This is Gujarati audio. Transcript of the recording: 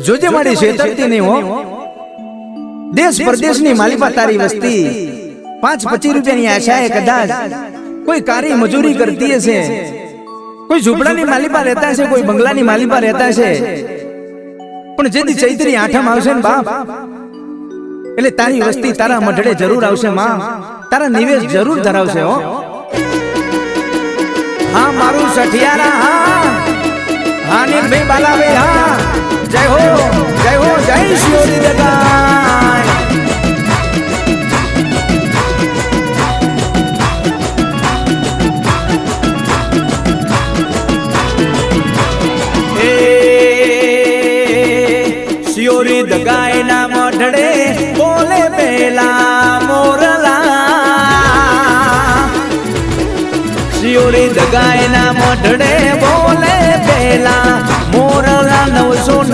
જોજે મારી છેતરતી નહીં હો. દેશ પરદેશની માલિપા તારી વસ્તી 5-25 રૂપિયાની આશાએ કદાચ કોઈ કારી મજૂરી કરતી હશે, કોઈ ઝૂંપડાની માલિપા રહેતા હશે, કોઈ બંગલાની માલિપા રહેતા હશે, પણ જેથી ચૈત્રી આઠમ આવશે ને બાપ એટલે તારી વસ્તી તારા મઢડે જરૂર આવશે માં, તારા નિવેશ જરૂર ધરાવશે હો. હા મારું સઠિયારા હા, હા નીલભાઈ બાલાભાઈ હા, જય હો જય હો, જય શિયોરી દગાય. શિયોરી દગાય ના મઢડે બોલે પેલા મોરલા, શિયોરી દગાય ના મઢડે બોલે પેલા મોરલા. 900